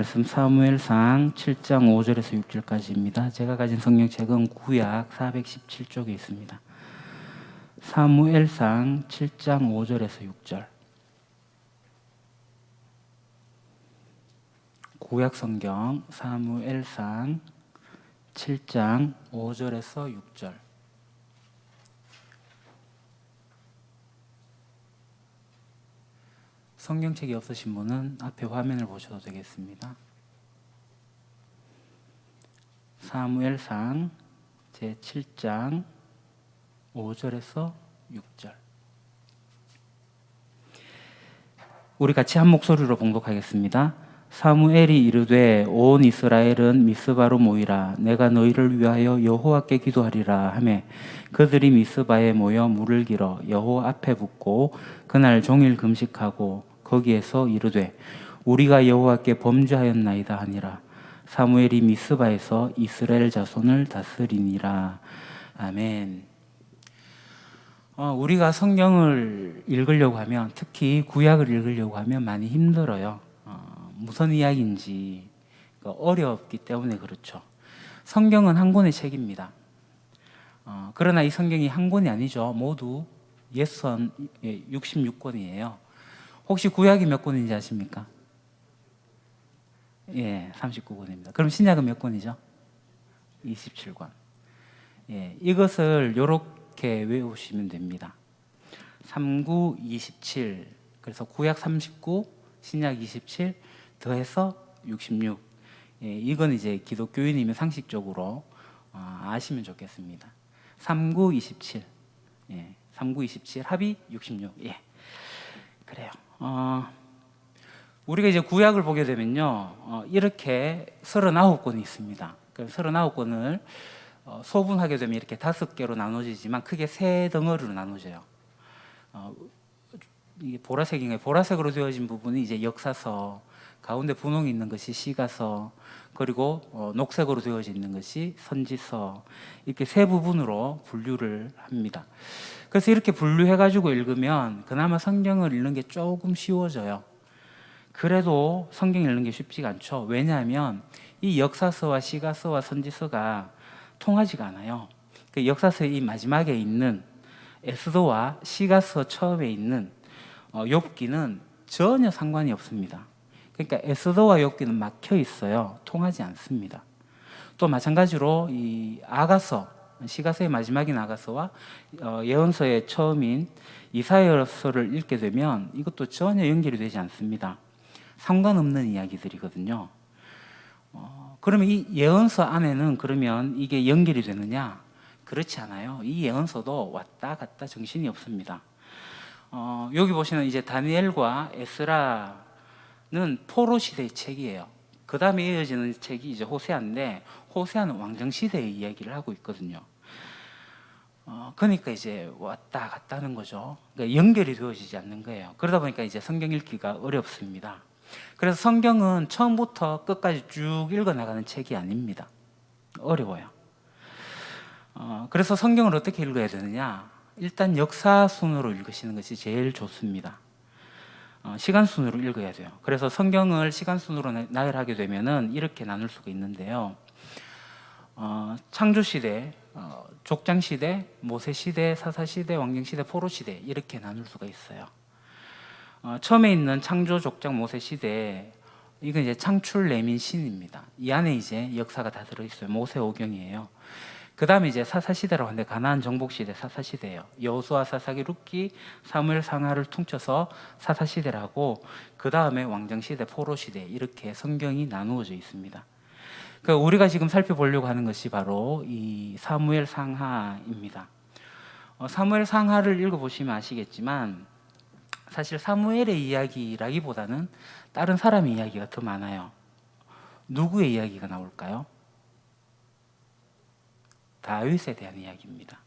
말씀 사무엘상 7장 5절에서 6절까지입니다. 제가 가진 성경책은 구약 417쪽에 있습니다. 사무엘상 7장 5절에서 6절. 구약 성경 사무엘상 7장 5절에서 6절. 성경책이 없으신 분은 앞에 화면을 보셔도 되겠습니다. 사무엘상 제7장 5절에서 6절. 우리 같이 한 목소리로 봉독하겠습니다. 사무엘이 이르되 온 이스라엘은 미스바로 모이라. 내가 너희를 위하여 여호와께 기도하리라 하매 그들이 미스바에 모여 물을 길어 여호와 앞에 붓고 그날 종일 금식하고 거기에서 이르되 우리가 여호와께 범죄하였나이다 하니라. 사무엘이 미스바에서 이스라엘 자손을 다스리니라. 아멘. 우리가 성경을 읽으려고 하면, 특히 구약을 읽으려고 하면 많이 힘들어요. 무슨 이야기인지 어렵기 때문에 그렇죠. 성경은 한 권의 책입니다. 그러나 이 성경이 한 권이 아니죠. 모두 예선 66권이에요. 혹시 구약이 몇 권인지 아십니까? 예, 39권입니다. 그럼 신약은 몇 권이죠? 27권. 예, 이것을 이렇게 외우시면 됩니다. 39, 27. 그래서 구약 39, 신약 27 더해서 66. 예, 이건 이제 기독교인이면 상식적으로 아시면 좋겠습니다. 39, 27. 예, 39, 27 합이 66. 예, 그래요. 우리가 이제 구약을 보게 되면요, 이렇게 39권이 있습니다. 그 39권을 소분하게 되면 이렇게 5개로 나눠지지만 크게 3덩어리로 나눠져요. 이게 보라색인가요? 보라색으로 되어진 부분이 이제 역사서, 가운데 분홍이 있는 것이 시가서, 그리고 녹색으로 되어져 있는 것이 선지서, 이렇게 3부분으로 분류를 합니다. 그래서 이렇게 분류해가지고 읽으면 그나마 성경을 읽는 게 조금 쉬워져요. 그래도 성경 읽는 게 쉽지가 않죠. 왜냐하면 이 역사서와 시가서와 선지서가 통하지가 않아요. 그 역사서의 이 마지막에 있는 에스더와 시가서 처음에 있는 욥기는 전혀 상관이 없습니다. 그러니까 에스더와 욥기는 막혀 있어요. 통하지 않습니다. 또 마찬가지로 이 아가서, 시가서의 마지막인 아가서와 예언서의 처음인 이사야서를 읽게 되면 이것도 전혀 연결이 되지 않습니다. 상관없는 이야기들이거든요. 그러면 이 예언서 안에는 그러면 이게 연결이 되느냐? 그렇지 않아요. 이 예언서도 왔다 갔다 정신이 없습니다. 여기 보시면 이제 다니엘과 에스라는 포로 시대의 책이에요. 그 다음에 이어지는 책이 이제 호세아인데, 호세아는 왕정 시대의 이야기를 하고 있거든요. 그러니까 이제 왔다 갔다 하는 거죠. 그러니까 연결이 되어지지 않는 거예요. 그러다 보니까 이제 성경 읽기가 어렵습니다. 그래서 성경은 처음부터 끝까지 쭉 읽어 나가는 책이 아닙니다. 어려워요. 그래서 성경을 어떻게 읽어야 되느냐? 일단 역사 순으로 읽으시는 것이 제일 좋습니다. 시간 순으로 읽어야 돼요. 그래서 성경을 시간 순으로 나열하게 되면은 이렇게 나눌 수가 있는데요. 창조 시대, 족장 시대, 모세 시대, 사사 시대, 왕정 시대, 포로 시대 이렇게 나눌 수가 있어요. 처음에 있는 창조, 족장, 모세 시대, 이건 이제 창출, 레민, 신입니다. 이 안에 이제 역사가 다 들어 있어요. 모세 오경이에요. 그 다음에 이제 사사 시대라고 하는데 가나안 정복 시대 사사 시대예요. 여호수아, 사사기, 룻기, 사무엘, 상하를 퉁쳐서 사사 시대라고, 그 다음에 왕정 시대, 포로 시대 이렇게 성경이 나누어져 있습니다. 그러니까 우리가 지금 살펴보려고 하는 것이 바로 이 사무엘 상하입니다. 사무엘 상하를 읽어보시면 아시겠지만 사실 사무엘의 이야기라기보다는 다른 사람의 이야기가 더 많아요. 누구의 이야기가 나올까요? 다윗에 대한 이야기입니다.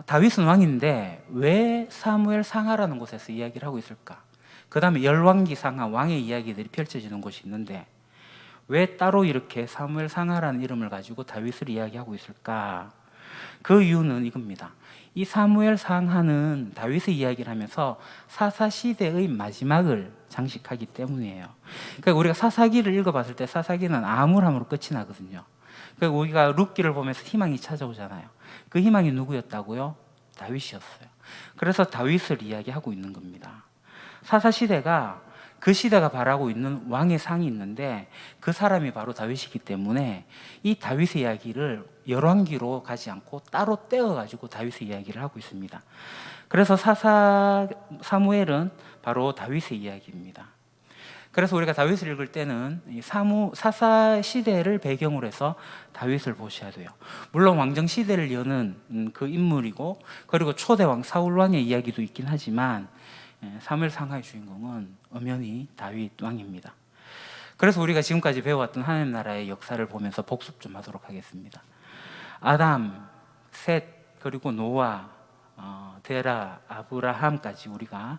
다윗은 왕인데 왜 사무엘 상하라는 곳에서 이야기를 하고 있을까? 그 다음에 열왕기 상하, 왕의 이야기들이 펼쳐지는 곳이 있는데 왜 따로 이렇게 사무엘 상하라는 이름을 가지고 다윗을 이야기하고 있을까? 그 이유는 이겁니다. 이 사무엘 상하는 다윗의 이야기를 하면서 사사 시대의 마지막을 장식하기 때문이에요. 그러니까 우리가 사사기를 읽어봤을 때 사사기는 암울함으로 끝이 나거든요. 그러니까 우리가 룻기를 보면서 희망이 찾아오잖아요. 그 희망이 누구였다고요? 다윗이었어요. 그래서 다윗을 이야기하고 있는 겁니다. 사사 시대가 그 시대가 바라고 있는 왕의 상이 있는데 그 사람이 바로 다윗이기 때문에 이 다윗의 이야기를 열왕기로 가지 않고 따로 떼어가지고 다윗의 이야기를 하고 있습니다. 그래서 사무엘은 바로 다윗의 이야기입니다. 그래서 우리가 다윗을 읽을 때는 사사 시대를 배경으로 해서 다윗을 보셔야 돼요. 물론 왕정 시대를 여는 그 인물이고, 그리고 초대왕 사울 왕의 이야기도 있긴 하지만 사무엘 상하의 주인공은 엄연히 다윗 왕입니다. 그래서 우리가 지금까지 배워왔던 하나님 나라의 역사를 보면서 복습 좀 하도록 하겠습니다. 아담, 셋, 그리고 노아, 데라, 아브라함까지 우리가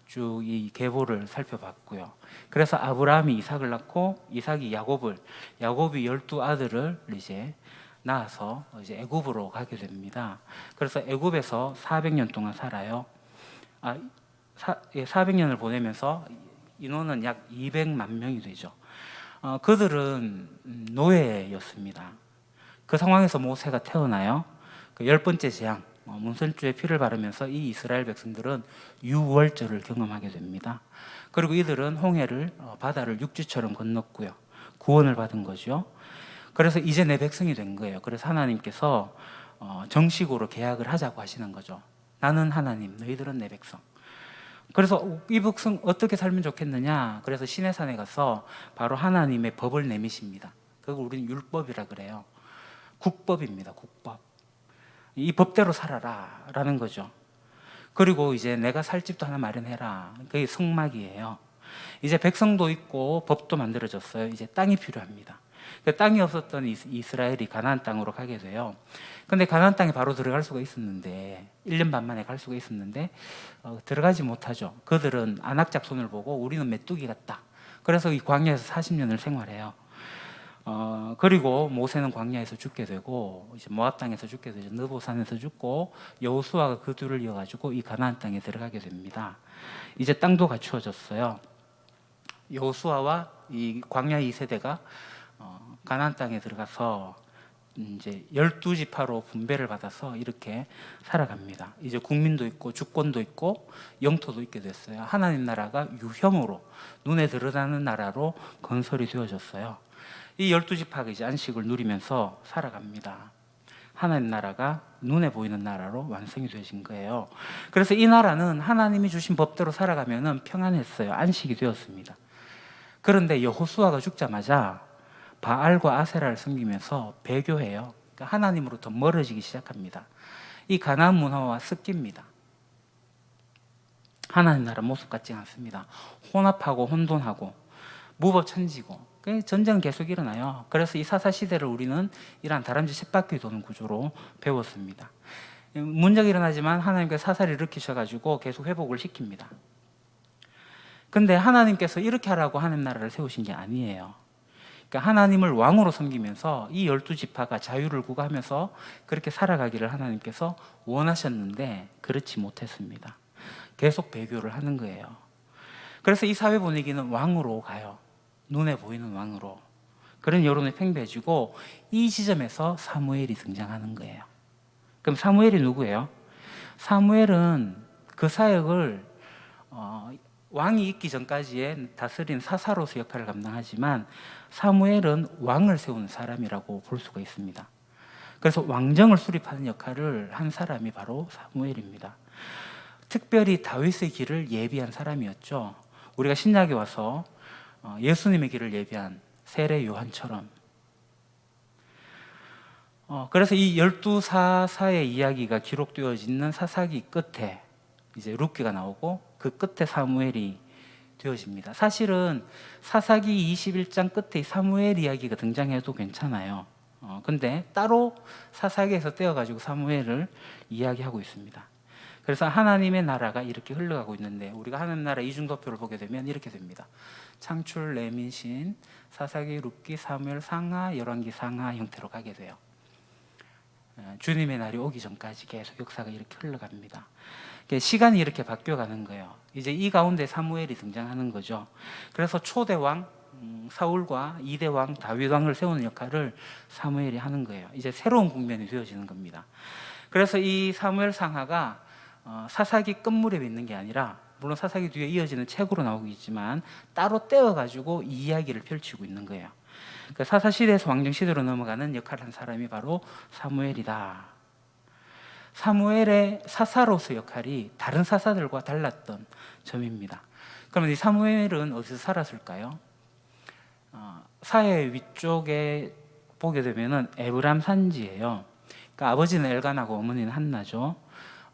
쭉 이 계보를 살펴봤고요. 그래서 아브라함이 이삭을 낳고 이삭이 야곱이 12아들을 이제 낳아서 이제 애굽으로 가게 됩니다. 그래서 애굽에서 400년 동안 살아요. 400년을 보내면서 인원은 약 200만 명이 되죠. 그들은 노예였습니다. 그 상황에서 모세가 태어나요. 그 10번째 재앙, 문설주에 피를 바르면서 이 이스라엘 백성들은 유월절을 경험하게 됩니다. 그리고 이들은 홍해를 바다를 육지처럼 건넜고요. 구원을 받은 거죠. 그래서 이제 내 백성이 된 거예요. 그래서 하나님께서 정식으로 계약을 하자고 하시는 거죠. 나는 하나님, 너희들은 내 백성. 그래서 이 백성 어떻게 살면 좋겠느냐? 그래서 시내산에 가서 바로 하나님의 법을 내미십니다. 그걸 우리는 율법이라 그래요. 국법입니다. 국법. 이 법대로 살아라 라는 거죠. 그리고 이제 내가 살 집도 하나 마련해라. 그게 성막이에요. 이제 백성도 있고 법도 만들어졌어요. 이제 땅이 필요합니다. 땅이 없었던 이스라엘이 가나안 땅으로 가게 돼요. 근데 가나안 땅에 바로 들어갈 수가 있었는데 1년 반 만에 갈 수가 있었는데 들어가지 못하죠. 그들은 안악작 손을 보고 우리는 메뚜기 같다. 그래서 이 광야에서 40년을 생활해요. 그리고 모세는 광야에서 죽게 되고 이제 모압 땅에서 죽게 되죠. 느보산에서 죽고 여호수아가 그 뒤를 이어가지고 이 가나안 땅에 들어가게 됩니다. 이제 땅도 갖추어졌어요. 여호수아와 이 광야 2세대가 가나안 땅에 들어가서 이제 12지파로 분배를 받아서 이렇게 살아갑니다. 이제 국민도 있고 주권도 있고 영토도 있게 됐어요. 하나님 나라가 유형으로 눈에 드러나는 나라로 건설이 되어졌어요. 이 12지파가 이제 안식을 누리면서 살아갑니다. 하나님 나라가 눈에 보이는 나라로 완성이 되어진 거예요. 그래서 이 나라는 하나님이 주신 법대로 살아가면 평안했어요. 안식이 되었습니다. 그런데 여호수아가 죽자마자 바알과 아세라를 섬기면서 배교해요. 그러니까 하나님으로부터 멀어지기 시작합니다. 이 가나안 문화와 섞입니다. 하나님 나라 모습 같지 않습니다. 혼합하고 혼돈하고 무법천지고 전쟁은 계속 일어나요. 그래서 이 사사 시대를 우리는 이러한 다람쥐 쳇바퀴 도는 구조로 배웠습니다. 문제가 일어나지만 하나님께서 사사를 일으키셔가지고 계속 회복을 시킵니다. 근데 하나님께서 이렇게 하라고 하나님 나라를 세우신 게 아니에요. 그러니까 하나님을 왕으로 섬기면서 이 12지파가 자유를 구가하면서 그렇게 살아가기를 하나님께서 원하셨는데 그렇지 못했습니다. 계속 배교를 하는 거예요. 그래서 이 사회 분위기는 왕으로 가요. 눈에 보이는 왕으로. 그런 여론이 팽배해지고 이 지점에서 사무엘이 등장하는 거예요. 그럼 사무엘이 누구예요? 사무엘은 그 사역을 왕이 있기 전까지의 다스린 사사로서 역할을 감당하지만 사무엘은 왕을 세우는 사람이라고 볼 수가 있습니다. 그래서 왕정을 수립하는 역할을 한 사람이 바로 사무엘입니다. 특별히 다윗의 길을 예비한 사람이었죠. 우리가 신약에 와서 예수님의 길을 예비한 세례 요한처럼. 그래서 이 12사사의 이야기가 기록되어지는 사사기 끝에 이제 룻기가 나오고 그 끝에 사무엘이 되어집니다. 사실은 사사기 21장 끝에 사무엘 이야기가 등장해도 괜찮아요. 근데 따로 사사기에서 떼어가지고 사무엘을 이야기하고 있습니다. 그래서 하나님의 나라가 이렇게 흘러가고 있는데 우리가 하나님 나라 이중도표를 보게 되면 이렇게 됩니다. 창출, 레민신, 사사기, 룻기, 사무엘, 상하, 열왕기, 상하 형태로 가게 돼요. 주님의 날이 오기 전까지 계속 역사가 이렇게 흘러갑니다. 시간이 이렇게 바뀌어가는 거예요. 이제 이 가운데 사무엘이 등장하는 거죠. 그래서 초대왕 사울과 2대왕 다윗왕을 세우는 역할을 사무엘이 하는 거예요. 이제 새로운 국면이 되어지는 겁니다. 그래서 이 사무엘 상하가 사사기 끝무렵에 있는 게 아니라, 물론 사사기 뒤에 이어지는 책으로 나오고 있지만 따로 떼어가지고 이 이야기를 펼치고 있는 거예요. 그러니까 사사시대에서 왕정시대로 넘어가는 역할을 한 사람이 바로 사무엘이다. 사무엘의 사사로서 역할이 다른 사사들과 달랐던 점입니다. 그러면 이 사무엘은 어디서 살았을까요? 사해 위쪽에 보게 되면은 에브람 산지예요. 그러니까 아버지는 엘간하고 어머니는 한나죠.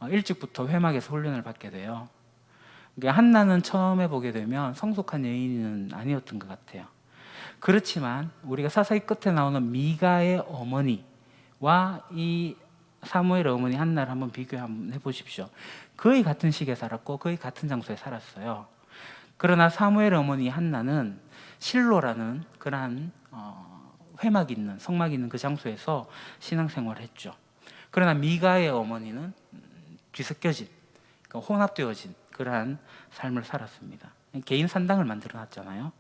일찍부터 회막에서 훈련을 받게 돼요. 그러니까 한나는 처음에 보게 되면 성숙한 여인은 아니었던 것 같아요. 그렇지만 우리가 사사기 끝에 나오는 미가의 어머니와 이 사무엘의 어머니 한나를 한번 비교 한번 해보십시오. 거의 같은 시기에 살았고 거의 같은 장소에 살았어요. 그러나 사무엘의 어머니 한나는 실로라는 그러한 회막이 있는, 성막이 있는 그 장소에서 신앙생활을 했죠. 그러나 미가의 어머니는 뒤섞여진, 그러니까 혼합되어진 그러한 삶을 살았습니다. 개인 산당을 만들어 놨잖아요.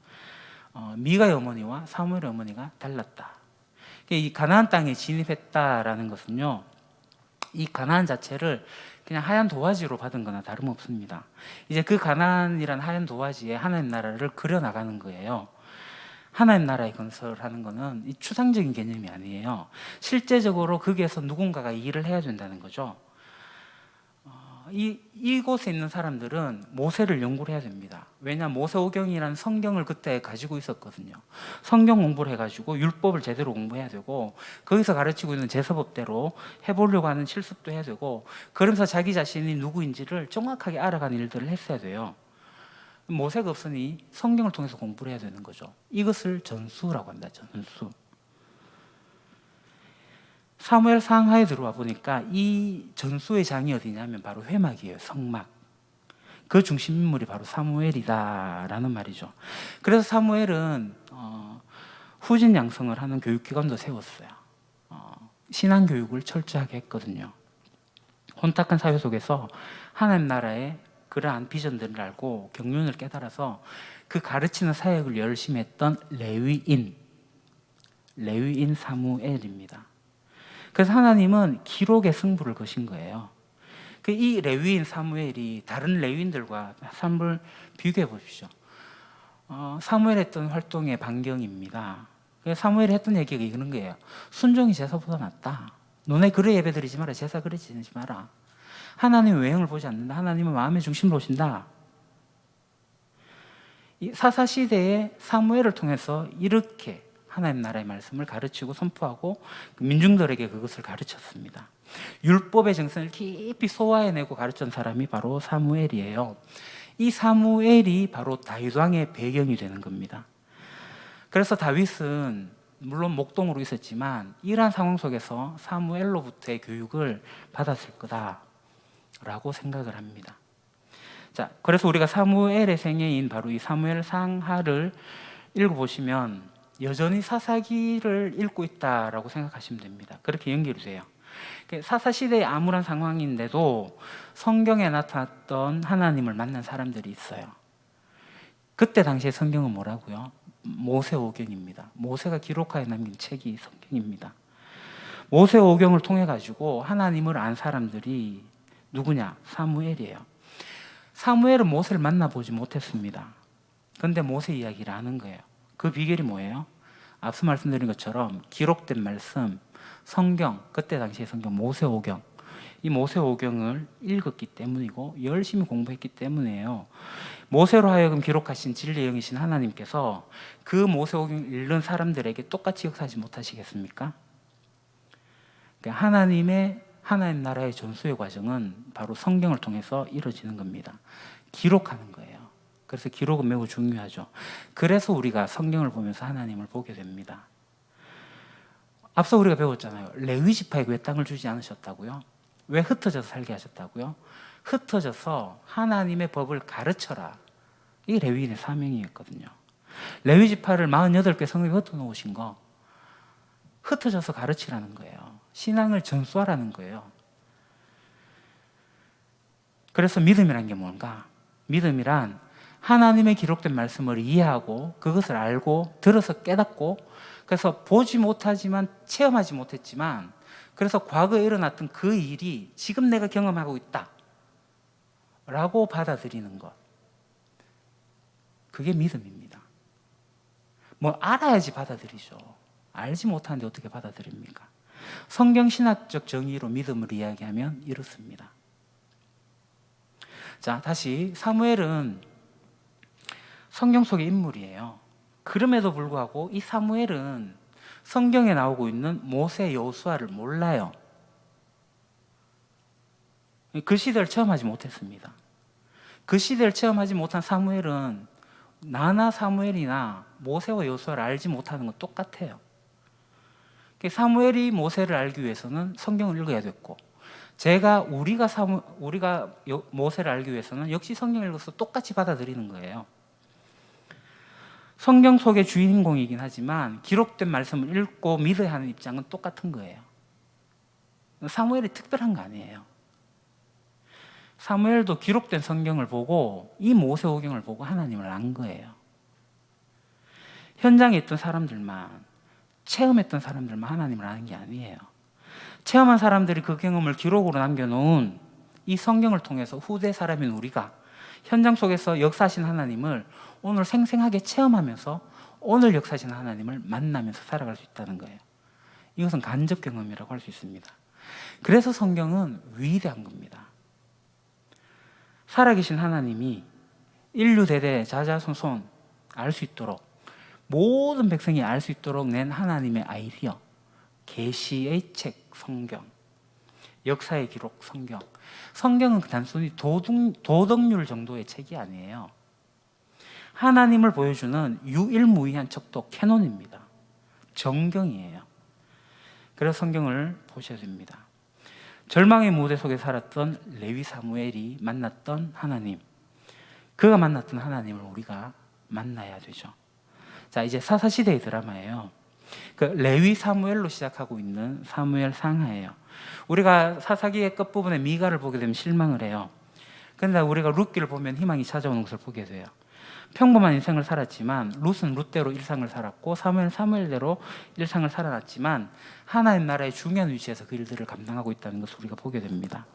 미가의 어머니와 사무엘의 어머니가 달랐다. 이 가나안 땅에 진입했다라는 것은요, 이 가나안 자체를 그냥 하얀 도화지로 받은 거나 다름없습니다. 이제 그 가나안이란 하얀 도화지에 하나님 나라를 그려나가는 거예요. 하나님 나라의 건설하는 거는 이 추상적인 개념이 아니에요. 실제적으로 거기에서 누군가가 일을 해야 된다는 거죠. 이곳에 있는 사람들은 모세를 연구를 해야 됩니다. 왜냐하면 모세오경이라는 성경을 그때 가지고 있었거든요. 성경 공부를 해가지고 율법을 제대로 공부해야 되고, 거기서 가르치고 있는 제사법대로 해보려고 하는 실습도 해야 되고, 그러면서 자기 자신이 누구인지를 정확하게 알아가는 일들을 했어야 돼요. 모세가 없으니 성경을 통해서 공부를 해야 되는 거죠. 이것을 전수라고 합니다. 전수. 사무엘 상하에 들어와 보니까 이 전수의 장이 어디냐면 바로 회막이에요. 성막. 그 중심 인물이 바로 사무엘이다라는 말이죠. 그래서 사무엘은 후진 양성을 하는 교육기관도 세웠어요. 신앙 교육을 철저하게 했거든요. 혼탁한 사회 속에서 하나님 나라의 그러한 비전들을 알고 경륜을 깨달아서 그 가르치는 사역을 열심히 했던 레위인 사무엘입니다. 그래서 하나님은 기록의 승부를 거신 거예요. 이 레위인 사무엘이 다른 레위인들과 삶을 비교해 보십시오. 사무엘이 했던 활동의 반경입니다. 사무엘이 했던 얘기가 이런 거예요. 순종이 제사보다 낫다. 너네 그래 예배드리지 마라. 제사 그래 지내지 마라. 하나님의 외형을 보지 않는다. 하나님은 마음의 중심으로 오신다. 이 사사시대의 사무엘을 통해서 이렇게 하나님 나라의 말씀을 가르치고 선포하고 민중들에게 그것을 가르쳤습니다. 율법의 정신을 깊이 소화해내고 가르친 사람이 바로 사무엘이에요. 이 사무엘이 바로 다윗 왕의 배경이 되는 겁니다. 그래서 다윗은 물론 목동으로 있었지만 이러한 상황 속에서 사무엘로부터의 교육을 받았을 거다라고 생각을 합니다. 자, 그래서 우리가 사무엘의 생애인 바로 이 사무엘 상하를 읽어보시면 여전히 사사기를 읽고 있다라고 생각하시면 됩니다. 그렇게 연결이 돼요. 사사시대의 암울한 상황인데도 성경에 나타났던 하나님을 만난 사람들이 있어요. 그때 당시에 성경은 뭐라고요? 모세오경입니다. 모세가 기록하여 남긴 책이 성경입니다. 모세오경을 통해 가지고 하나님을 안 사람들이 누구냐? 사무엘이에요. 사무엘은 모세를 만나보지 못했습니다. 그런데 모세 이야기를 아는 거예요. 그 비결이 뭐예요? 앞서 말씀드린 것처럼 기록된 말씀, 성경, 그때 당시의 성경 모세오경, 이 모세오경을 읽었기 때문이고 열심히 공부했기 때문이에요. 모세로 하여금 기록하신 진리의 영이신 하나님께서 그 모세오경을 읽는 사람들에게 똑같이 역사하지 못하시겠습니까? 그러니까 하나님 나라의 전수의 과정은 바로 성경을 통해서 이루어지는 겁니다. 기록하는 거예요. 그래서 기록은 매우 중요하죠. 그래서 우리가 성경을 보면서 하나님을 보게 됩니다. 앞서 우리가 배웠잖아요. 레위 지파에게 왜 땅을 주지 않으셨다고요? 왜 흩어져서 살게 하셨다고요? 흩어져서 하나님의 법을 가르쳐라. 이게 레위인의 사명이었거든요. 레위 지파를 48개 성읍에 흩어놓으신 거 흩어져서 가르치라는 거예요. 신앙을 전수하라는 거예요. 그래서 믿음이란 게 뭔가? 믿음이란 하나님의 기록된 말씀을 이해하고 그것을 알고 들어서 깨닫고, 그래서 보지 못하지만 체험하지 못했지만, 그래서 과거에 일어났던 그 일이 지금 내가 경험하고 있다 라고 받아들이는 것, 그게 믿음입니다. 뭐 알아야지 받아들이죠. 알지 못하는데 어떻게 받아들입니까? 성경신학적 정의로 믿음을 이야기하면 이렇습니다. 자, 다시 사무엘은 성경 속의 인물이에요. 그럼에도 불구하고 이 사무엘은 성경에 나오고 있는 모세, 여호수아를 몰라요. 그 시대를 체험하지 못했습니다. 그 시대를 체험하지 못한 사무엘은 나나 사무엘이나 모세와 여호수아를 알지 못하는 건 똑같아요. 사무엘이 모세를 알기 위해서는 성경을 읽어야 됐고, 우리가 모세를 알기 위해서는 역시 성경을 읽어서 똑같이 받아들이는 거예요. 성경 속의 주인공이긴 하지만 기록된 말씀을 읽고 믿어야 하는 입장은 똑같은 거예요. 사무엘이 특별한 거 아니에요. 사무엘도 기록된 성경을 보고 이 모세오경을 보고 하나님을 안 거예요. 현장에 있던 사람들만, 체험했던 사람들만 하나님을 아는 게 아니에요. 체험한 사람들이 그 경험을 기록으로 남겨놓은 이 성경을 통해서 후대 사람인 우리가 현장 속에서 역사하신 하나님을 오늘 생생하게 체험하면서 오늘 역사하신 하나님을 만나면서 살아갈 수 있다는 거예요. 이것은 간접 경험이라고 할 수 있습니다. 그래서 성경은 위대한 겁니다. 살아계신 하나님이 인류 대대 자자손손 알 수 있도록, 모든 백성이 알 수 있도록 낸 하나님의 아이디어, 계시의 책 성경, 역사의 기록 성경. 성경은 단순히 도덕률 정도의 책이 아니에요. 하나님을 보여주는 유일무이한 척도 캐논입니다. 정경이에요. 그래서 성경을 보셔야 됩니다. 절망의 무대 속에 살았던 레위 사무엘이 만났던 하나님, 그가 만났던 하나님을 우리가 만나야 되죠. 자, 이제 사사시대의 드라마예요. 그 레위 사무엘로 시작하고 있는 사무엘 상하예요. 우리가 사사기의 끝부분에 미가를 보게 되면 실망을 해요. 그런데 우리가 룻기를 보면 희망이 찾아오는 것을 보게 돼요. 평범한 인생을 살았지만 룻은 룻대로 일상을 살았고 사무엘은 사무엘대로 일상을 살아났지만 하나님 나라의 중요한 위치에서 그 일들을 감당하고 있다는 것을 우리가 보게 됩니다.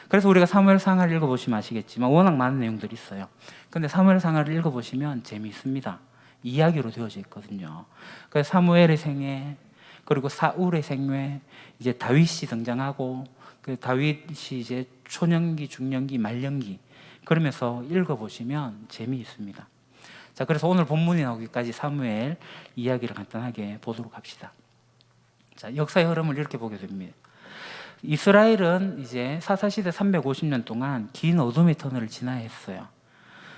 그래서 우리가 사무엘 상하를 읽어보시면 아시겠지만 워낙 많은 내용들이 있어요. 근데 사무엘 상하를 읽어보시면 재미있습니다. 이야기로 되어져 있거든요. 그래서 사무엘의 생애, 그리고 사울의 생애, 이제 다윗이 등장하고, 그 다윗이 이제 초년기, 중년기, 말년기, 그러면서 읽어보시면 재미있습니다. 자, 그래서 오늘 본문이 나오기까지 사무엘 이야기를 간단하게 보도록 합시다. 자, 역사의 흐름을 이렇게 보게 됩니다. 이스라엘은 이제 사사시대 350년 동안 긴 어둠의 터널을 지나야 했어요.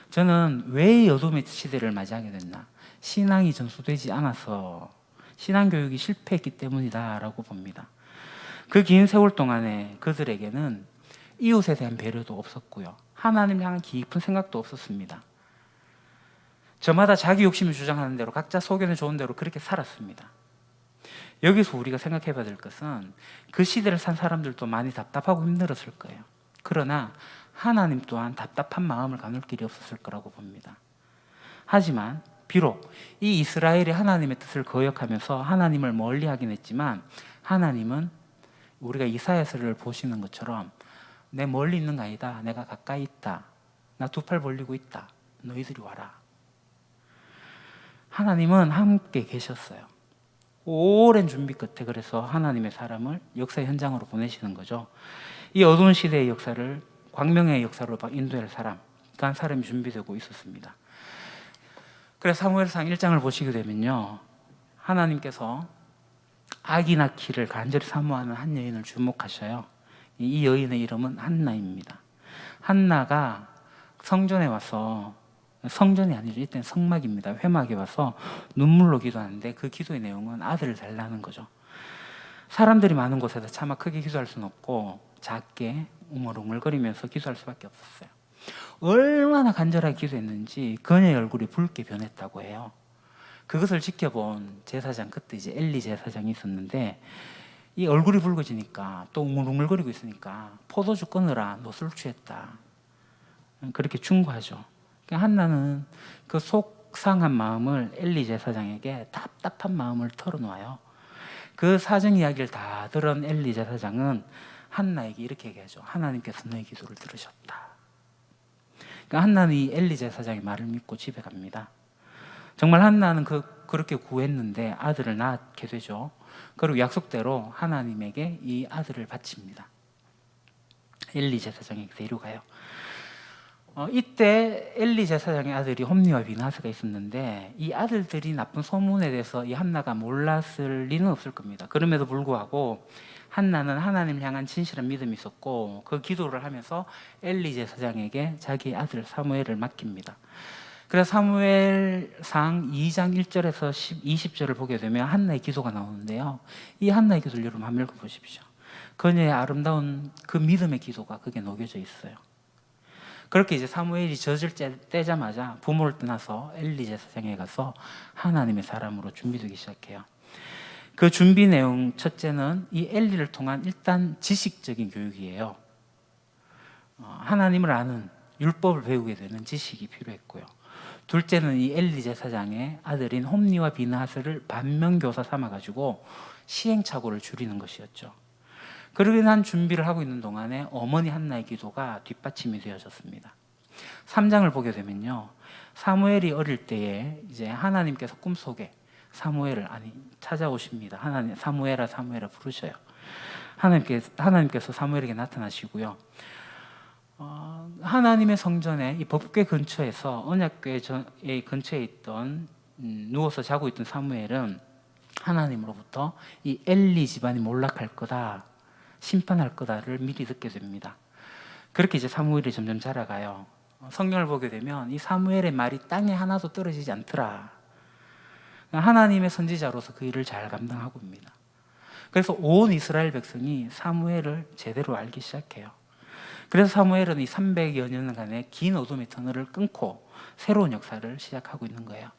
저는 왜 이 어둠의 시대를 맞이하게 됐나? 신앙이 전수되지 않아서, 신앙교육이 실패했기 때문이다라고 봅니다. 그 긴 세월 동안에 그들에게는 이웃에 대한 배려도 없었고요, 하나님을 향한 깊은 생각도 없었습니다. 저마다 자기 욕심을 주장하는 대로, 각자 소견에 좋은 대로 그렇게 살았습니다. 여기서 우리가 생각해 봐야 될 것은 그 시대를 산 사람들도 많이 답답하고 힘들었을 거예요. 그러나 하나님 또한 답답한 마음을 가눌 길이 없었을 거라고 봅니다. 하지만 비록 이 이스라엘이 하나님의 뜻을 거역하면서 하나님을 멀리하긴 했지만, 하나님은 우리가 이사야서를 보시는 것처럼 내 멀리 있는 거 아니다, 내가 가까이 있다, 나 두 팔 벌리고 있다, 너희들이 와라. 하나님은 함께 계셨어요. 오랜 준비 끝에 그래서 하나님의 사람을 역사의 현장으로 보내시는 거죠. 이 어두운 시대의 역사를 광명의 역사로 인도할 사람, 그 사람이 준비되고 있었습니다. 그래서 사무엘상 1장을 보시게 되면요, 하나님께서 아기 낳기를 간절히 사모하는 한 여인을 주목하셔요. 이 여인의 이름은 한나입니다. 한나가 성전에 와서, 성전이 아니죠, 이때는 성막입니다. 회막에 와서 눈물로 기도하는데 그 기도의 내용은 아들을 달라는 거죠. 사람들이 많은 곳에서 차마 크게 기도할 수는 없고 작게 웅얼웅얼거리면서 기도할 수밖에 없었어요. 얼마나 간절하게 기도했는지 그녀의 얼굴이 붉게 변했다고 해요. 그것을 지켜본 제사장, 그때 이제 엘리 제사장이 있었는데, 이 얼굴이 붉어지니까 또 웅얼웅얼거리고 있으니까 포도주 끊으라, 너 술 취했다. 그렇게 충고하죠. 그러니까 한나는 그 속상한 마음을 엘리 제사장에게 답답한 마음을 털어놓아요. 그 사정 이야기를 다 들은 엘리 제사장은 한나에게 이렇게 얘기하죠. 하나님께서 너의 기도를 들으셨다. 그러니까 한나는 이 엘리 제사장의 말을 믿고 집에 갑니다. 정말 한나는 그렇게 구했는데 아들을 낳게 되죠. 그리고 약속대로 하나님에게 이 아들을 바칩니다. 엘리 제사장에게 데려가요. 이때 엘리 제사장의 아들이 홈리와 비나스가 있었는데 이 아들들이 나쁜 소문에 대해서 이 한나가 몰랐을 리는 없을 겁니다. 그럼에도 불구하고 한나는 하나님을 향한 진실한 믿음이 있었고 그 기도를 하면서 엘리 제사장에게 자기 아들 사무엘을 맡깁니다. 그래서 사무엘상 2장 1절에서 20절을 보게 되면 한나의 기도가 나오는데요. 이 한나의 기도를 여러분 한번 읽어보십시오. 그녀의 아름다운 그 믿음의 기도가 거기에 녹여져 있어요. 그렇게 이제 사무엘이 젖을 떼자마자 부모를 떠나서 엘리 제사장에 가서 하나님의 사람으로 준비되기 시작해요. 그 준비 내용 첫째는 이 엘리를 통한 일단 지식적인 교육이에요. 하나님을 아는 율법을 배우게 되는 지식이 필요했고요. 둘째는 이 엘리 제사장의 아들인 홈리와 비나하스를 반면교사 삼아가지고 시행착오를 줄이는 것이었죠. 그러기 난 준비를 하고 있는 동안에 어머니 한나의 기도가 뒷받침이 되어졌습니다. 3장을 보게 되면요, 사무엘이 어릴 때에 이제 하나님께서 꿈속에 사무엘을 찾아오십니다. 하나님 사무엘아 부르셔요. 하나님께서 사무엘에게 나타나시고요. 하나님의 성전에 이 법궤 근처에서 언약궤 근처에 있던 누워서 자고 있던 사무엘은 하나님으로부터 이 엘리 집안이 몰락할 거다, 심판할 거다를 미리 듣게 됩니다. 그렇게 이제 사무엘이 점점 자라가요. 성경을 보게 되면 이 사무엘의 말이 땅에 하나도 떨어지지 않더라. 하나님의 선지자로서 그 일을 잘 감당하고 있습니다. 그래서 온 이스라엘 백성이 사무엘을 제대로 알기 시작해요. 그래서 사무엘은 이 300여 년간의 긴 어둠의 터널을 끊고 새로운 역사를 시작하고 있는 거예요.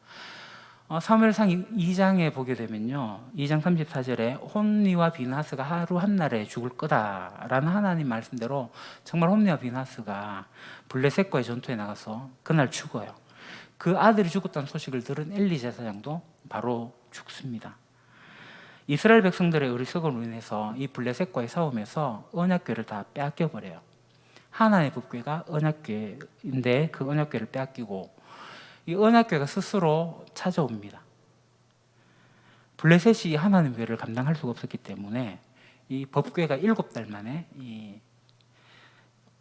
사무엘상 2장에 보게 되면요, 2장 34절에 홈리와 비나스가 하루 한 날에 죽을 거다라는 하나님 말씀대로 정말 홈리와 비나스가 블레셋과의 전투에 나가서 그날 죽어요. 그 아들이 죽었다는 소식을 들은 엘리 제사장도 바로 죽습니다. 이스라엘 백성들의 어리석음으로 인해서 이 블레셋과의 싸움에서 언약궤를 다 빼앗겨 버려요. 하나의 법궤가 언약궤인데 그 언약궤를 빼앗기고 이 언약궤가 스스로 찾아옵니다. 블레셋이 하나님의 궤를 감당할 수가 없었기 때문에 이 법궤가 7달 만에 이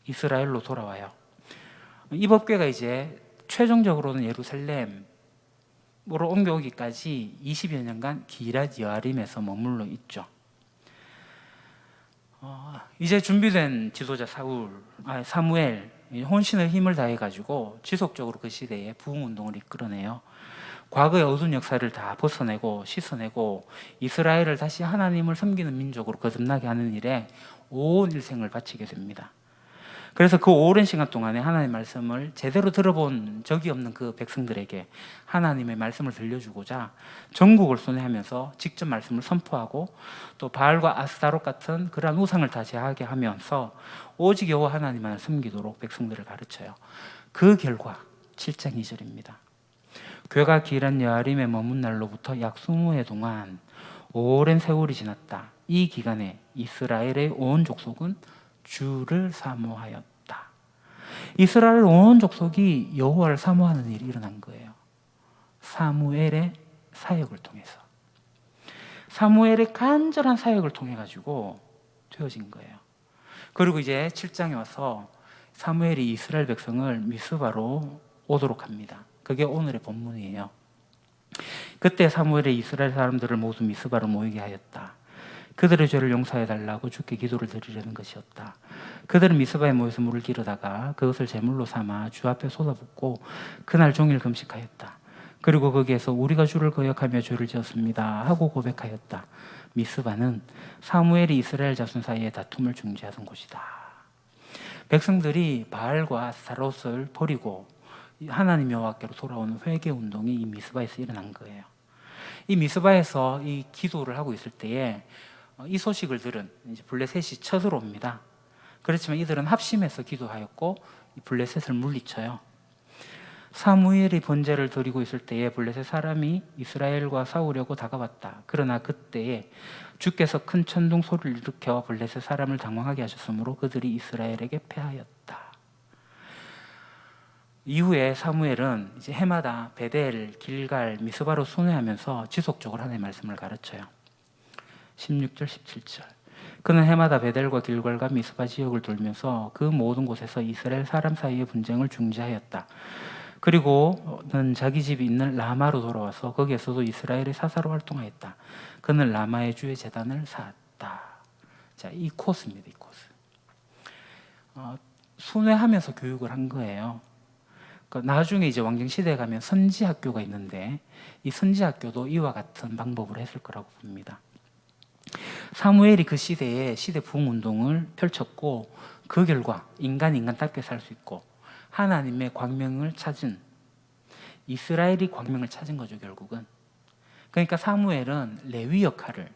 이스라엘로 돌아와요. 이 법궤가 이제 최종적으로는 예루살렘으로 옮겨오기까지 20여 년간 기럇 여아림에서 머물러 있죠. 이제 준비된 지도자 사무엘 혼신의 힘을 다해가지고 지속적으로 그 시대에 부흥운동을 이끌어내요. 과거의 어두운 역사를 다 벗어내고 씻어내고 이스라엘을 다시 하나님을 섬기는 민족으로 거듭나게 하는 일에 온 일생을 바치게 됩니다. 그래서 그 오랜 시간 동안에 하나님의 말씀을 제대로 들어본 적이 없는 그 백성들에게 하나님의 말씀을 들려주고자 전국을 순회하면서 직접 말씀을 선포하고 또 바알과 아스타롯 같은 그러한 우상을 다 제하게 하면서 오직 여호와 하나님만을 섬기도록 백성들을 가르쳐요. 그 결과 7장 2절입니다. 괴가 기럇 여아림에 머문 날로부터 약 20해 동안 오랜 세월이 지났다. 이 기간에 이스라엘의 온 족속은 주를 사모하였다. 이스라엘 온 족속이 여호와를 사모하는 일이 일어난 거예요. 사무엘의 사역을 통해서, 사무엘의 간절한 사역을 통해 가지고 되어진 거예요. 그리고 이제 7장에 와서 사무엘이 이스라엘 백성을 미스바로 오도록 합니다. 그게 오늘의 본문이에요. 그때 사무엘이 이스라엘 사람들을 모두 미스바로 모이게 하였다. 그들의 죄를 용서해 달라고 주께 기도를 드리려는 것이었다. 그들은 미스바에 모여서 물을 기르다가 그것을 제물로 삼아 주 앞에 쏟아붓고 그날 종일 금식하였다. 그리고 거기에서 우리가 주를 거역하며 죄를 지었습니다 하고 고백하였다. 미스바는 사무엘이 이스라엘 자손 사이에 다툼을 중재하던 곳이다. 백성들이 바알과 아스타롯을 버리고 하나님 여호와께로 돌아오는 회개 운동이 이 미스바에서 일어난 거예요. 이 미스바에서 이 기도를 하고 있을 때에 이 소식을 들은 이제 블레셋이 쳐들어옵니다. 그렇지만 이들은 합심해서 기도하였고 블레셋을 물리쳐요. 사무엘이 번제를 드리고 있을 때에 블레셋 사람이 이스라엘과 싸우려고 다가왔다. 그러나 그때에 주께서 큰 천둥 소리를 일으켜 블레셋 사람을 당황하게 하셨으므로 그들이 이스라엘에게 패하였다. 이후에 사무엘은 이제 해마다 베델, 길갈, 미스바로 순회하면서 지속적으로 하나님의 말씀을 가르쳐요. 16절, 17절. 그는 해마다 베델과 길갈과 미스바 지역을 돌면서 그 모든 곳에서 이스라엘 사람 사이의 분쟁을 중지하였다. 그리고는 자기 집이 있는 라마로 돌아와서 거기에서도 이스라엘의 사사로 활동하였다. 그는 라마의 주의 제단을 쌓았다. 자, 이 코스입니다. 이 코스. 순회하면서 교육을 한 거예요. 그러니까 나중에 이제 왕정시대에 가면 선지학교가 있는데 이 선지학교도 이와 같은 방법으로 했을 거라고 봅니다. 사무엘이 그 시대에 시대 부흥운동을 펼쳤고 그 결과 인간답게 살 수 있고 하나님의 광명을 찾은, 이스라엘이 광명을 찾은 거죠, 결국은. 그러니까 사무엘은 레위 역할을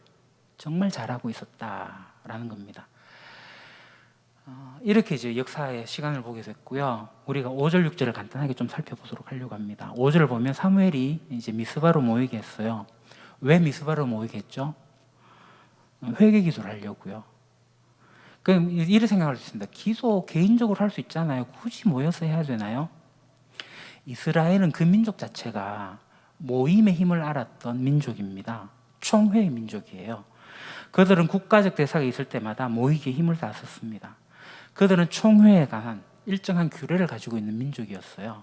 정말 잘하고 있었다라는 겁니다. 이렇게 이제 역사의 시간을 보게 됐고요. 우리가 5절, 6절을 간단하게 좀 살펴보도록 하려고 합니다. 5절을 보면 사무엘이 이제 미스바로 모이게 했어요. 왜 미스바로 모이게 했죠? 회개 기도를 하려고요. 그럼 이렇게 생각할 수 있습니다. 기도 개인적으로 할 수 있잖아요. 굳이 모여서 해야 되나요? 이스라엘은 그 민족 자체가 모임의 힘을 알았던 민족입니다. 총회의 민족이에요. 그들은 국가적 대사가 있을 때마다 모이기에 힘을 다 썼습니다. 그들은 총회에 관한 일정한 규례를 가지고 있는 민족이었어요.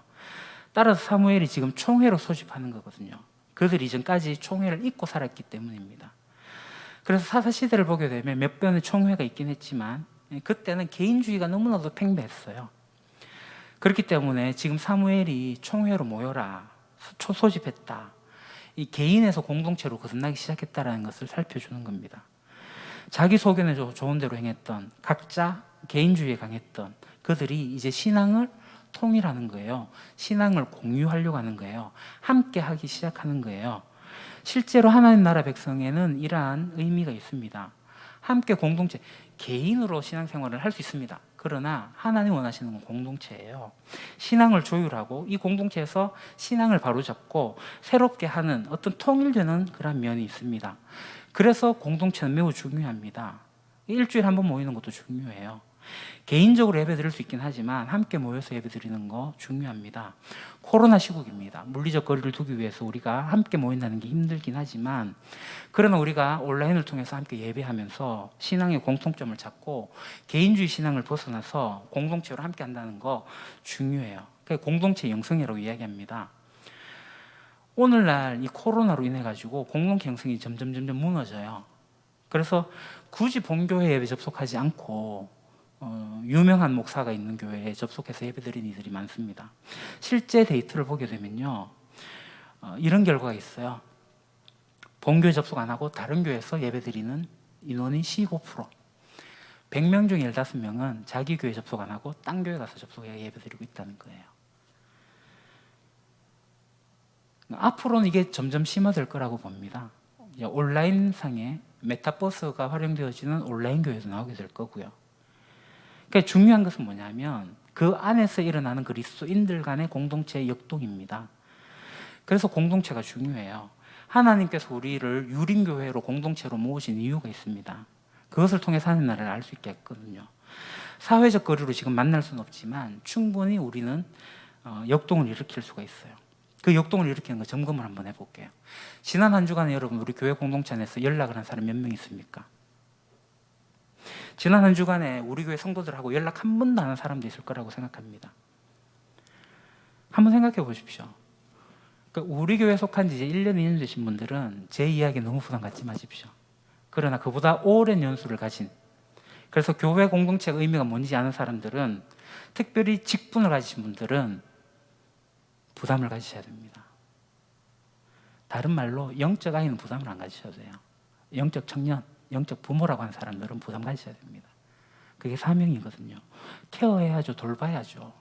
따라서 사무엘이 지금 총회로 소집하는 거거든요. 그들 이전까지 총회를 잊고 살았기 때문입니다. 그래서 사사시대를 보게 되면 몇 번의 총회가 있긴 했지만 그때는 개인주의가 너무나도 팽배했어요. 그렇기 때문에 지금 사무엘이 총회로 모여라, 소집했다, 이 개인에서 공동체로 거듭나기 시작했다는 것을 살펴주는 겁니다. 자기 소견에 좋은 대로 행했던, 각자 개인주의에 강했던 그들이 이제 신앙을 통일하는 거예요. 신앙을 공유하려고 하는 거예요. 함께 하기 시작하는 거예요. 실제로 하나님 나라 백성에는 이러한 의미가 있습니다. 함께 공동체, 개인으로 신앙생활을 할 수 있습니다. 그러나 하나님 원하시는 건 공동체예요. 신앙을 조율하고 이 공동체에서 신앙을 바로잡고 새롭게 하는 어떤 통일되는 그런 면이 있습니다. 그래서 공동체는 매우 중요합니다. 일주일에 한 번 모이는 것도 중요해요. 개인적으로 예배 드릴 수 있긴 하지만 함께 모여서 예배 드리는 거 중요합니다. 코로나 시국입니다. 물리적 거리를 두기 위해서 우리가 함께 모인다는 게 힘들긴 하지만, 그러나 우리가 온라인을 통해서 함께 예배하면서 신앙의 공통점을 찾고 개인주의 신앙을 벗어나서 공동체로 함께 한다는 거 중요해요. 그게 공동체 영성이라고 이야기합니다. 오늘날 이 코로나로 인해 가지고 공동체 영성이 점점 무너져요. 그래서 굳이 본교회 예배 접속하지 않고 유명한 목사가 있는 교회에 접속해서 예배드리는 이들이 많습니다. 실제 데이터를 보게 되면요, 이런 결과가 있어요. 본교회 접속 안 하고 다른 교회에서 예배드리는 인원이 15%, 100명 중에 15명은 자기 교회 접속 안 하고 딴 교회 가서 접속해 예배드리고 있다는 거예요. 앞으로는 이게 점점 심화될 거라고 봅니다. 온라인상에 메타버스가 활용되어지는 온라인 교회도 나오게 될 거고요. 그러니까 중요한 것은 뭐냐면 그 안에서 일어나는 그리스도인들 간의 공동체의 역동입니다. 그래서 공동체가 중요해요. 하나님께서 우리를 유림교회로 공동체로 모으신 이유가 있습니다. 그것을 통해서 하나님 나라를 알 수 있게 했거든요. 사회적 거리로 지금 만날 수는 없지만 충분히 우리는 역동을 일으킬 수가 있어요. 그 역동을 일으키는 거 점검을 한번 해볼게요. 지난 한 주간에 여러분 우리 교회 공동체 안에서 연락을 한 사람 몇 명 있습니까? 지난 한 주간에 우리 교회 성도들하고 연락 한 번도 안 한 사람도 있을 거라고 생각합니다. 한번 생각해 보십시오. 그러니까 우리 교회에 속한 지 이제 1년, 2년 되신 분들은 제 이야기에 너무 부담 갖지 마십시오. 그러나 그보다 오랜 연수를 가진, 그래서 교회 공동체의 의미가 뭔지 아는 사람들은, 특별히 직분을 가지신 분들은 부담을 가지셔야 됩니다. 다른 말로 영적 아이는 부담을 안 가지셔도 돼요. 영적 청년, 영적 부모라고 하는 사람들은 부담 가지셔야 됩니다. 그게 사명이거든요. 케어해야죠. 돌봐야죠.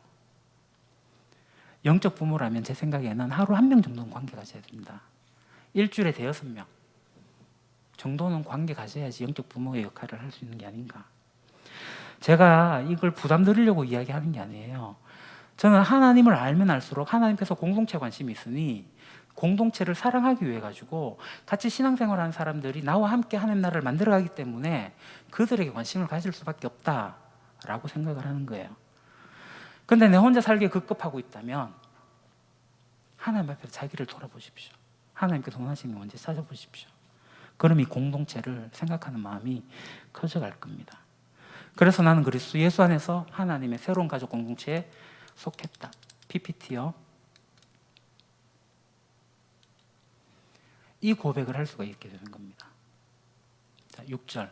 영적 부모라면 제 생각에는 하루 1명 정도는 관계 가져야 됩니다. 일주일에 5명 정도는 관계 가져야지 영적 부모의 역할을 할 수 있는 게 아닌가. 제가 이걸 부담 드리려고 이야기하는 게 아니에요. 저는 하나님을 알면 알수록 하나님께서 공동체에 관심이 있으니 공동체를 사랑하기 위해 가지고 같이 신앙생활하는 사람들이 나와 함께 하나님 나라를 만들어가기 때문에 그들에게 관심을 가질 수밖에 없다라고 생각을 하는 거예요. 근데 내 혼자 살기에 급급하고 있다면 하나님 앞에서 자기를 돌아보십시오. 하나님께서 원하시는 게 뭔지 찾아보십시오. 그럼 이 공동체를 생각하는 마음이 커져갈 겁니다. 그래서 나는 그리스도 예수 안에서 하나님의 새로운 가족 공동체에 속했다. PPT요. 이 고백을 할 수가 있게 되는 겁니다. 자, 6절.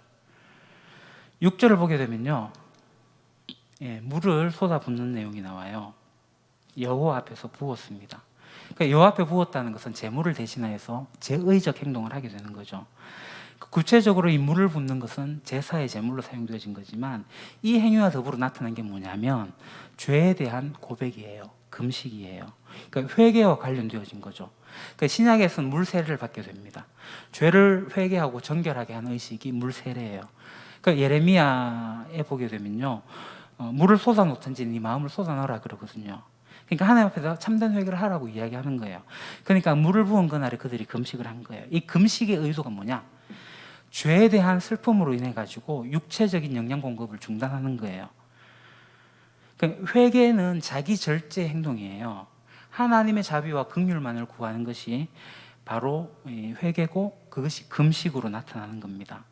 6절을 보게 되면요. 물을 쏟아붓는 내용이 나와요. 여호와 앞에서 부었습니다. 그러니까 여호와 앞에 부었다는 것은 제물을 대신하여서 제의적 행동을 하게 되는 거죠. 구체적으로 이 물을 붓는 것은 제사의 제물로 사용되어진 거지만 이 행위와 더불어 나타난 게 뭐냐면 죄에 대한 고백이에요. 금식이에요. 그러니까 회개와 관련되어진 거죠. 그러니까 신약에서는 물 세례를 받게 됩니다. 죄를 회개하고 정결하게 하는 의식이 물 세례예요. 그러니까 예레미야에 보게 되면요, 물을 쏟아놓든지 네 마음을 쏟아넣으라 그러거든요. 그러니까 하나님 앞에서 참된 회개를 하라고 이야기하는 거예요. 그러니까 물을 부은 그날에 그들이 금식을 한 거예요. 이 금식의 의도가 뭐냐? 죄에 대한 슬픔으로 인해 가지고 육체적인 영양 공급을 중단하는 거예요. 그러니까 회개는 자기 절제 행동이에요. 하나님의 자비와 긍휼만을 구하는 것이 바로 회개고 그것이 금식으로 나타나는 겁니다.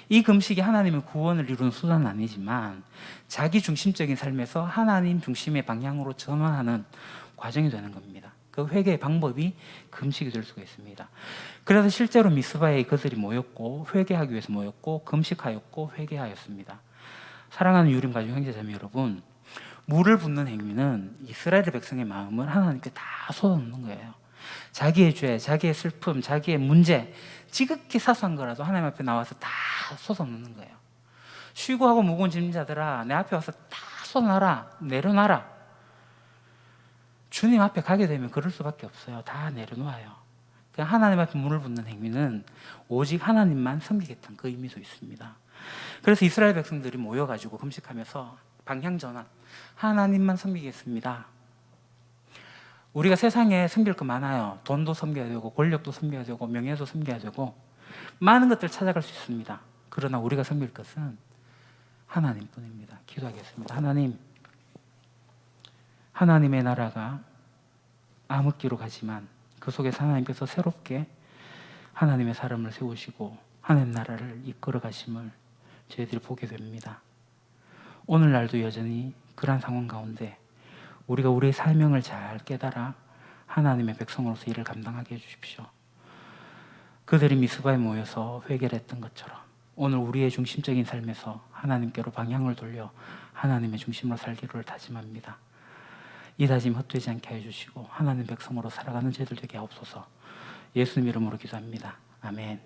이 금식이 하나님의 구원을 이루는 수단은 아니지만 자기 중심적인 삶에서 하나님 중심의 방향으로 전환하는 과정이 되는 겁니다. 그 회개의 방법이 금식이 될 수가 있습니다. 그래서 실제로 미스바에 그들이 모였고 회개하기 위해서 모였고 금식하였고 회개하였습니다. 사랑하는 유림 가족 형제자매 여러분, 물을 붓는 행위는 이스라엘 백성의 마음을 하나님께 다 쏟아놓는 거예요. 자기의 죄, 자기의 슬픔, 자기의 문제, 지극히 사소한 거라도 하나님 앞에 나와서 다 쏟아놓는 거예요. 쉬고 하고 무거운 짐진 자들아, 내 앞에 와서 다 쏟아놔라, 내려놔라. 주님 앞에 가게 되면 그럴 수밖에 없어요. 다 내려놓아요. 그냥 하나님 앞에 물을 붓는 행위는 오직 하나님만 섬기겠다는 그 의미도 있습니다. 그래서 이스라엘 백성들이 모여가지고 금식하면서 방향 전환, 하나님만 섬기겠습니다. 우리가 세상에 섬길 거 많아요. 돈도 섬겨야 되고 권력도 섬겨야 되고 명예도 섬겨야 되고 많은 것들 찾아갈 수 있습니다. 그러나 우리가 섬길 것은 하나님뿐입니다. 기도하겠습니다. 하나님, 하나님의 나라가 암흑기로 가지만 그 속에서 하나님께서 새롭게 하나님의 사람을 세우시고 하나님 나라를 이끌어 가심을 저희들이 보게 됩니다. 오늘날도 여전히 그러한 상황 가운데 우리가 우리의 사명을 잘 깨달아 하나님의 백성으로서 일을 감당하게 해주십시오. 그들이 미스바에 모여서 회개를 했던 것처럼 오늘 우리의 중심적인 삶에서 하나님께로 방향을 돌려 하나님의 중심으로 살기를 다짐합니다. 이 다짐 헛되지 않게 해주시고 하나님 백성으로 살아가는 저희들 되게 하옵소서. 예수님 이름으로 기도합니다. 아멘.